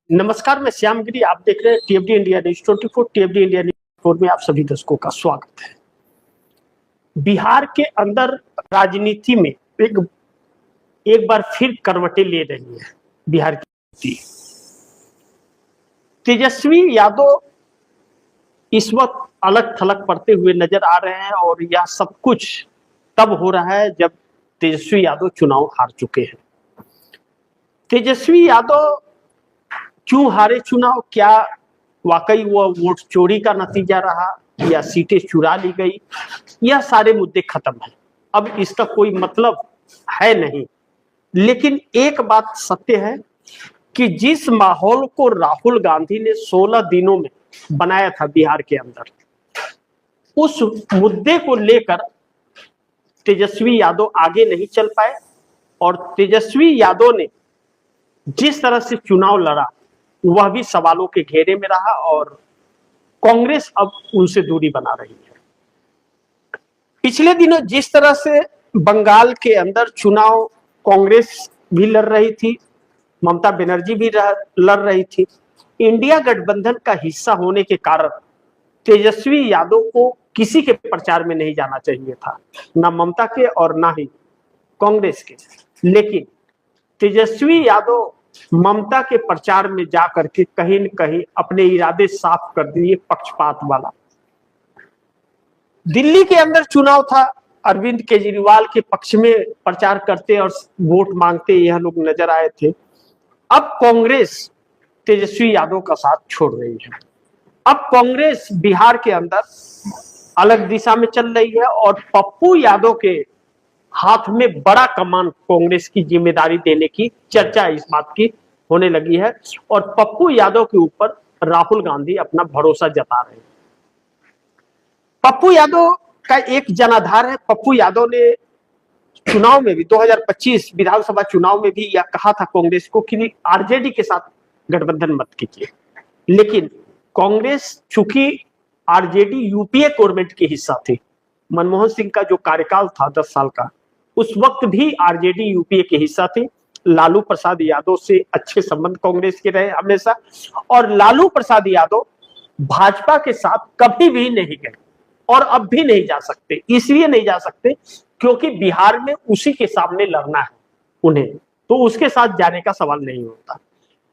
नमस्कार, मैं श्याम गिरी। आप देख रहे हैं टीएफडी इंडिया न्यूज 24। टीएफडी इंडिया न्यूज 24 में आप सभी दर्शकों का स्वागत है। बिहार के अंदर राजनीति में एक बार फिर करवटें ले रही है बिहार की। तेजस्वी यादव इस वक्त अलग थलग पड़ते हुए नजर आ रहे हैं और यह सब कुछ तब हो रहा है जब तेजस्वी यादव चुनाव हार चुके हैं। तेजस्वी यादव क्यों हारे चुनाव? क्या वाकई वह वोट चोरी का नतीजा रहा या सीटें चुरा ली गई? यह सारे मुद्दे खत्म हैं, अब इसका कोई मतलब है नहीं। लेकिन एक बात सत्य है कि जिस माहौल को राहुल गांधी ने 16 दिनों में बनाया था बिहार के अंदर, उस मुद्दे को लेकर तेजस्वी यादव आगे नहीं चल पाए और तेजस्वी यादव ने जिस तरह से चुनाव लड़ा वह भी सवालों के घेरे में रहा और कांग्रेस अब उनसे दूरी बना रही है। पिछले दिनों जिस तरह से बंगाल के अंदर चुनाव कांग्रेस भी लड़ रही थी, ममता बनर्जी भी लड़ रही थी, इंडिया गठबंधन का हिस्सा होने के कारण तेजस्वी यादव को किसी के प्रचार में नहीं जाना चाहिए था, ना ममता के और ना ही कांग्रेस के। लेकिन तेजस्वी यादव ममता के प्रचार में जाकर के कहीं न कहीं अपने इरादे साफ कर दिए, पक्षपात वाला। दिल्ली के अंदर चुनाव था, अरविंद केजरीवाल के पक्ष में प्रचार करते और वोट मांगते यह लोग नजर आए थे। अब कांग्रेस तेजस्वी यादव का साथ छोड़ रही है। अब कांग्रेस बिहार के अंदर अलग दिशा में चल रही है और पप्पू यादव के हाथ में बड़ा कमान कांग्रेस की जिम्मेदारी देने की चर्चा इस बात की होने लगी है और पप्पू यादव के ऊपर राहुल गांधी अपना भरोसा जता रहे हैं। पप्पू यादव का एक जनाधार है। पप्पू यादव ने चुनाव में भी 2025 विधानसभा चुनाव में भी यह कहा था कांग्रेस को कि आरजेडी के साथ गठबंधन मत कीजिए। लेकिन कांग्रेस चूंकि आरजेडी यूपीए गवर्नमेंट की हिस्सा थी, मनमोहन सिंह का जो कार्यकाल था 10 साल का, उस वक्त भी आरजेडी यूपीए के हिस्सा थी। लालू प्रसाद यादव से अच्छे संबंध कांग्रेस के रहे हमेशा और लालू प्रसाद यादव भाजपा के साथ कभी भी नहीं गए और अब भी नहीं जा सकते। इसलिए नहीं जा सकते क्योंकि बिहार में उसी के सामने लड़ना है उन्हें, तो उसके साथ जाने का सवाल नहीं होता।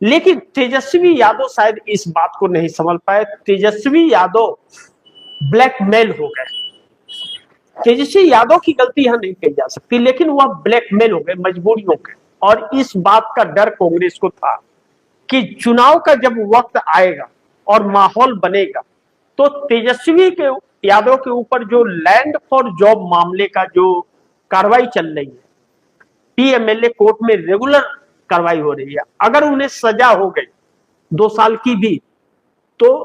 लेकिन तेजस्वी यादव शायद इस बात को नहीं समझ पाए। तेजस्वी यादव ब्लैकमेल हो गए। तेजस्वी यादव की गलती यहां नहीं कही जा सकती, लेकिन वह ब्लैकमेल हो गए, मजबूरी हो गए। और इस बात का डर कांग्रेस को था कि चुनाव का जब वक्त आएगा और माहौल बनेगा तो तेजस्वी के यादव के ऊपर जो लैंड फॉर जॉब मामले का जो कार्रवाई चल रही है, पीएमएलए कोर्ट में रेगुलर कार्रवाई हो रही है, अगर उन्हें सजा हो गई 2 साल की भी तो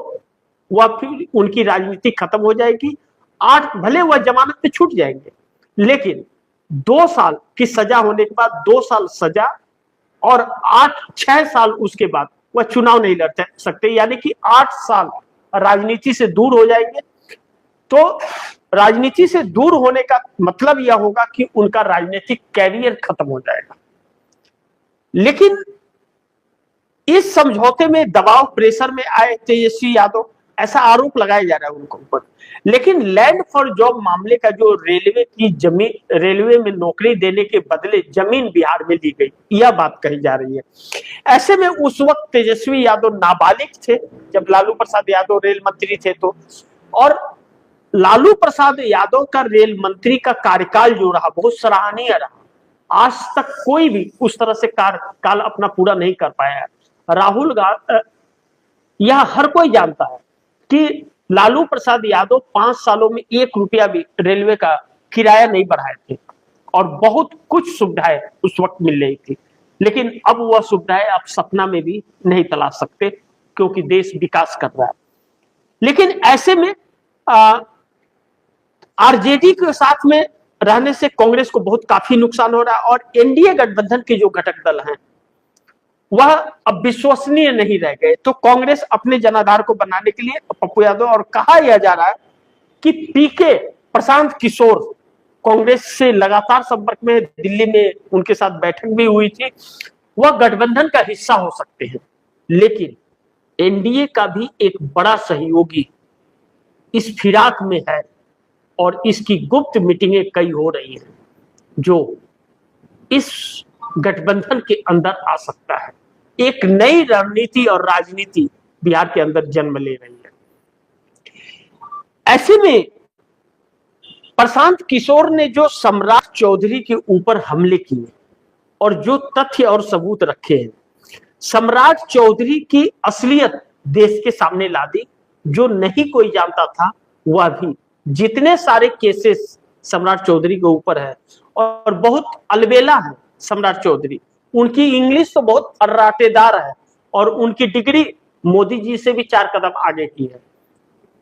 वह फिर उनकी राजनीति खत्म हो जाएगी। 8 भले वह जमानत पे छूट जाएंगे, लेकिन 2 साल की सजा होने के बाद 2 साल सजा और 6 साल उसके बाद वह चुनाव नहीं लड़ सकते, यानी कि 8 साल राजनीति से दूर हो जाएंगे। तो राजनीति से दूर होने का मतलब यह होगा कि उनका राजनीतिक कैरियर खत्म हो जाएगा। लेकिन इस समझौते में दबाव प्रेशर में आए तेजस्वी यादव, ऐसा आरोप लगाया जा रहा है उनको ऊपर। लेकिन लैंड फॉर जॉब मामले का जो रेलवे की जमीन, रेलवे में नौकरी देने के बदले जमीन बिहार में ली गई, यह बात कही जा रही है। ऐसे में उस वक्त तेजस्वी यादव नाबालिग थे जब लालू प्रसाद यादव रेल मंत्री थे, तो और लालू प्रसाद यादव का रेल मंत्री का कार्यकाल जो रहा बहुत सराहनीय रहा। आज तक कोई भी उस तरह से कार्यकाल अपना पूरा नहीं कर पाया है। राहुल गांधी, यह हर कोई जानता है कि लालू प्रसाद यादव 5 सालों में 1 रुपया भी रेलवे का किराया नहीं बढ़ाए थे और बहुत कुछ सुविधाएं उस वक्त मिल रही थी। लेकिन अब वह सुविधाएं आप सपना में भी नहीं तलाश सकते क्योंकि देश विकास कर रहा है। लेकिन ऐसे में आरजेडी के साथ में रहने से कांग्रेस को बहुत काफी नुकसान हो रहा है और एनडीए गठबंधन के जो घटक दल हैं वह अब विश्वसनीय नहीं रह गए। तो कांग्रेस अपने जनाधार को बनाने के लिए पप्पू यादव, और कहा यह जा रहा है कि पीके प्रशांत किशोर कांग्रेस से लगातार संपर्क में, दिल्ली में उनके साथ बैठक भी हुई थी, वह गठबंधन का हिस्सा हो सकते हैं। लेकिन एनडीए का भी एक बड़ा सहयोगी इस फिराक में है और इसकी गुप्त मीटिंगें कई हो रही हैं जो इस गठबंधन के अंदर आ सकता है। एक नई रणनीति और राजनीति बिहार के अंदर जन्म ले रही है। ऐसे में प्रशांत किशोर ने जो सम्राट चौधरी के ऊपर हमले किए और जो तथ्य और सबूत रखे हैं, सम्राट चौधरी की असलियत देश के सामने ला दी। जो नहीं कोई जानता था वह भी, जितने सारे केसेस सम्राट चौधरी के ऊपर है और बहुत अलबेला है सम्राट चौधरी, उनकी इंग्लिश तो बहुत अर्राटेदार है और उनकी डिग्री मोदी जी से भी 4 कदम आगे की है।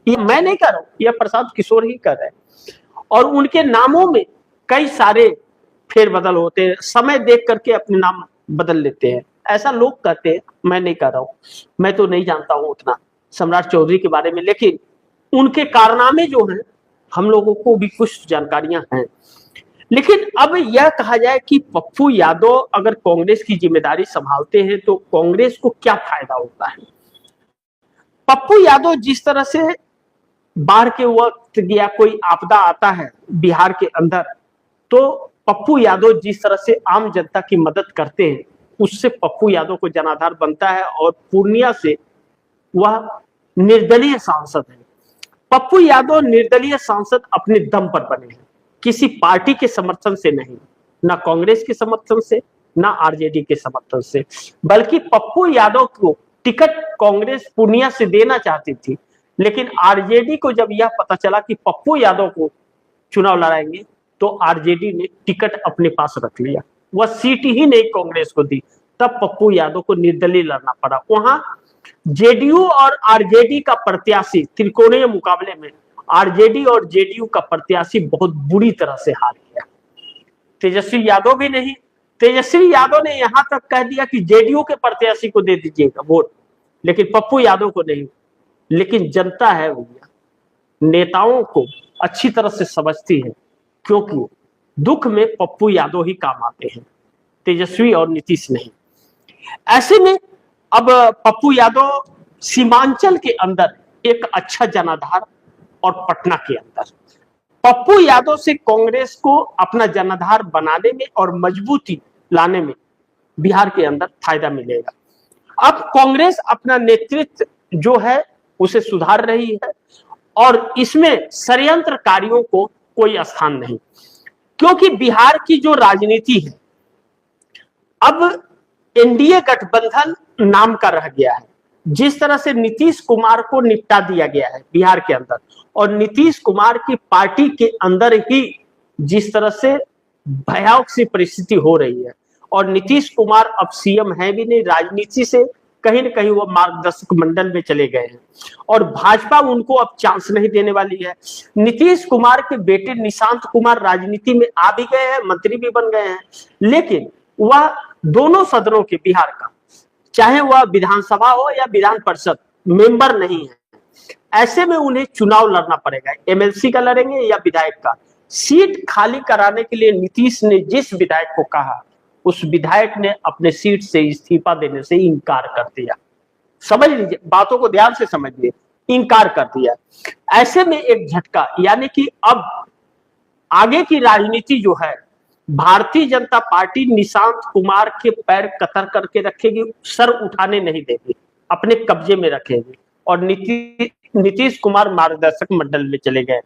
ये मैं नहीं कर रहा हूं, यह प्रशांत किशोर ही कर रहे हैं। और उनके नामों में कई सारे फेरबदल होते हैं, समय देख करके अपने नाम बदल लेते हैं, ऐसा लोग कहते हैं, मैं नहीं कर रहा हूं। मैं तो नहीं जानता हूं उतना सम्राट चौधरी के बारे में, लेकिन उनके कारनामे जो हैं हम लोगों को भी कुछ जानकारियां हैं। लेकिन अब यह कहा जाए कि पप्पू यादव अगर कांग्रेस की जिम्मेदारी संभालते हैं तो कांग्रेस को क्या फायदा होता है। पप्पू यादव जिस तरह से बाढ़ के वक्त या कोई आपदा आता है बिहार के अंदर, तो पप्पू यादव जिस तरह से आम जनता की मदद करते हैं उससे पप्पू यादव को जनाधार बनता है और पूर्णिया से वह निर्दलीय सांसद है। पप्पू यादव निर्दलीय सांसद अपने दम पर बने हैं, किसी पार्टी के समर्थन से नहीं, ना कांग्रेस के समर्थन से ना आरजेडी के समर्थन से, बल्कि पप्पू यादव को टिकट कांग्रेस पूर्णिया से देना चाहती थी। लेकिन आरजेडी को जब यह पता चला कि पप्पू यादव को चुनाव लड़ाएंगे तो आरजेडी ने टिकट अपने पास रख लिया, वह सीट ही नहीं कांग्रेस को दी। तब पप्पू यादव को निर्दलीय लड़ना पड़ा। वहां जेडीयू और आरजेडी का प्रत्याशी त्रिकोणीय मुकाबले में आरजेडी और जेडीयू का प्रत्याशी बहुत बुरी तरह से हार गया। तेजस्वी यादव भी नहीं, तेजस्वी यादव ने यहां तक कह दिया कि जेडीयू के प्रत्याशी को दे दीजिएगा वोट, लेकिन पप्पू यादव को नहीं। लेकिन जनता है भैया, नेताओं को अच्छी तरह से समझती है, क्योंकि दुख में पप्पू यादव ही काम आते हैं, तेजस्वी और नीतीश नहीं। ऐसे में अब पप्पू यादव सीमांचल के अंदर एक अच्छा जनाधार और पटना के अंदर, पप्पू यादव से कांग्रेस को अपना जनाधार बनाने में और मजबूती लाने में बिहार के अंदर फायदा मिलेगा। अब कांग्रेस अपना नेतृत्व जो है उसे सुधार रही है और इसमें षड्यंत्रकारियों को कोई स्थान नहीं, क्योंकि बिहार की जो राजनीति है अब एनडीए गठबंधन नाम का रह गया है। जिस तरह से नीतीश कुमार को निपटा दिया गया है बिहार के अंदर, और नीतीश कुमार की पार्टी के अंदर ही जिस तरह से भयावह सी परिस्थिति हो रही है, और नीतीश कुमार अब सीएम है भी नहीं, राजनीति से कहीं न कहीं वो मार्गदर्शक मंडल में चले गए हैं और भाजपा उनको अब चांस नहीं देने वाली है। नीतीश कुमार के बेटे निशांत कुमार राजनीति में आ भी गए हैं, मंत्री भी बन गए हैं, लेकिन वह दोनों सदनों के बिहार का, चाहे वह विधानसभा हो या विधान परिषद, मेंबर नहीं है। ऐसे में उन्हें चुनाव लड़ना पड़ेगा, एमएलसी का लड़ेंगे या विधायक का। सीट खाली कराने के लिए नीतीश ने जिस विधायक को कहा, उस विधायक ने अपने सीट से इस्तीफा देने से इनकार कर दिया। समझ लीजिए, बातों को ध्यान से समझिए, इनकार कर दिया। ऐसे में एक झटका, यानी कि अब आगे की राजनीति जो है, भारतीय जनता पार्टी निशांत कुमार के पैर कतर करके रखेगी, सर उठाने नहीं देगी, अपने कब्जे में रखेगी, और नीतीश कुमार मार्गदर्शक मंडल में चले गए।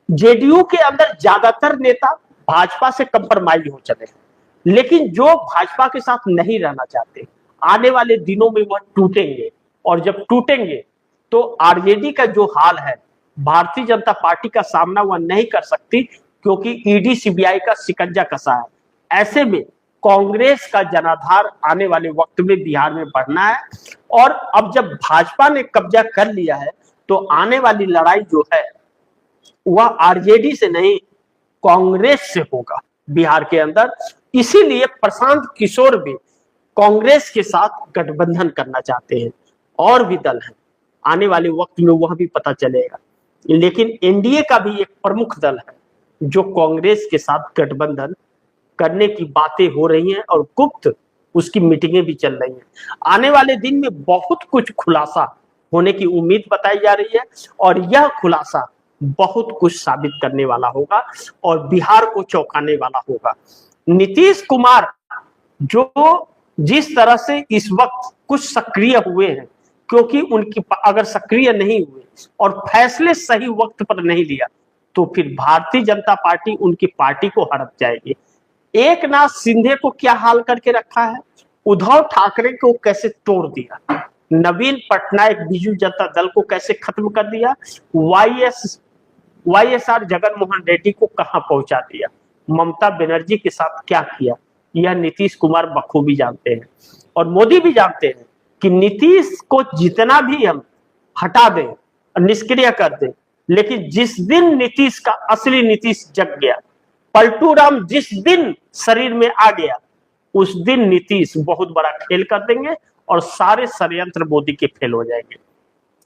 जेडीयू के अंदर ज्यादातर नेता भाजपा से कंप्रोमाइज हो चले, लेकिन जो भाजपा के साथ नहीं रहना चाहते, आने वाले दिनों में वह टूटेंगे, और जब टूटेंगे तो आरजेडी का जो हाल है, भारतीय जनता पार्टी का सामना वह नहीं कर सकती, क्योंकि ईडी सीबीआई का शिकंजा कसा है। ऐसे में कांग्रेस का जनाधार आने वाले वक्त में बिहार में बढ़ना है, और अब जब भाजपा ने कब्जा कर लिया है तो आने वाली लड़ाई जो है वह आरजेडी से नहीं, कांग्रेस से होगा बिहार के अंदर। इसीलिए प्रशांत किशोर भी कांग्रेस के साथ गठबंधन करना चाहते हैं, और भी दल हैं, आने वाले वक्त में वह भी पता चलेगा। लेकिन एनडीए का भी एक प्रमुख दल है जो कांग्रेस के साथ गठबंधन करने की बातें हो रही हैं, और गुप्त उसकी मीटिंगें भी चल रही हैं। आने वाले दिन में बहुत कुछ खुलासा होने की उम्मीद बताई जा रही है और यह खुलासा बहुत कुछ साबित करने वाला होगा और बिहार को चौंकाने वाला होगा। नीतीश कुमार जो जिस तरह से इस वक्त कुछ सक्रिय हुए हैं, क्योंकि उनकी अगर सक्रिय नहीं हुए और फैसले सही वक्त पर नहीं लिया तो फिर भारतीय जनता पार्टी उनकी पार्टी को हड़प जाएगी। एक नाथ शिंदे को क्या हाल करके रखा है, उद्धव ठाकरे को कैसे तोड़ दिया, नवीन पटनायक बीजू जनता दल को कैसे खत्म कर दिया, वाईएसआर जगनमोहन रेड्डी को कहां पहुंचा दिया, ममता बनर्जी के साथ क्या किया, यह नीतीश कुमार बखूबी जानते हैं और मोदी भी जानते हैं कि नीतीश को जितना भी हम हटा दें, निष्क्रिय कर दें, लेकिन जिस दिन नीतीश का असली नीतीश जग गया, पलटू राम जिस दिन शरीर में आ गया, उस दिन नीतीश बहुत बड़ा खेल कर देंगे और सारे षड्यंत्र मोदी के फेल हो जाएंगे।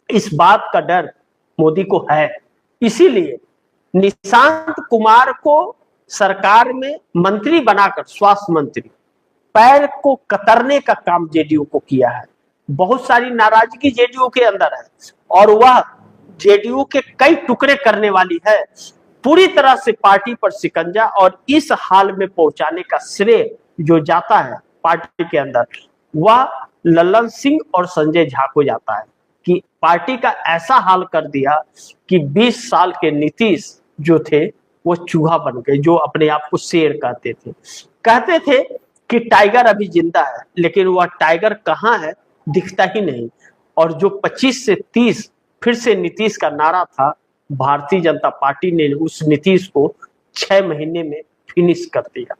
इस बात का डर मोदी को है, इसीलिए निशांत कुमार को सरकार में मंत्री बनाकर, स्वास्थ्य मंत्री, पैर को कतरने का काम जेडीयू को किया है। बहुत सारी नाराजगी जेडीयू के अंदर है और वह जेडीयू के कई टुकड़े करने वाली है। पूरी तरह से पार्टी पर शिकंजा और इस हाल में पहुंचाने का श्रेय जो जाता है पार्टी के अंदर, वह लल्लन सिंह और संजय झा को जाता है कि पार्टी का ऐसा हाल कर दिया कि 20 साल के नीतीश जो थे वो चूहा बन गए, जो अपने आप को शेर कहते थे कि टाइगर अभी जिंदा है, लेकिन वह टाइगर कहाँ है दिखता ही नहीं। और जो 25 से 30 फिर से नीतीश का नारा था, भारतीय जनता पार्टी ने उस नीतीश को 6 महीने में फिनिश कर दिया।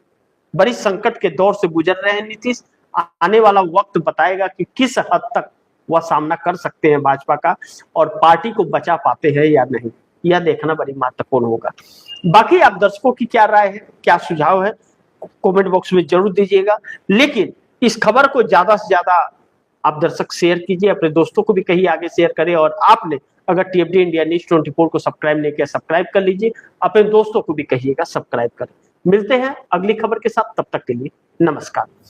बड़ी संकट के दौर से गुजर रहे हैं नीतीश, आने वाला वक्त बताएगा कि किस हद तक वह सामना कर सकते हैं भाजपा का और पार्टी को बचा पाते हैं या नहीं, यह देखना बड़ी महत्वपूर्ण होगा। बाकी आप दर्शकों की क्या राय है, क्या सुझाव है, कमेंट बॉक्स में जरूर दीजिएगा। लेकिन इस खबर को ज्यादा से ज्यादा आप दर्शक शेयर कीजिए, अपने दोस्तों को भी कहीं आगे शेयर करें और आपने अगर टीएफडी इंडिया न्यूज 24 को सब्सक्राइब नहीं किया, सब्सक्राइब कर लीजिए, अपने दोस्तों को भी कहिएगा सब्सक्राइब करें। मिलते हैं अगली खबर के साथ, तब तक के लिए नमस्कार।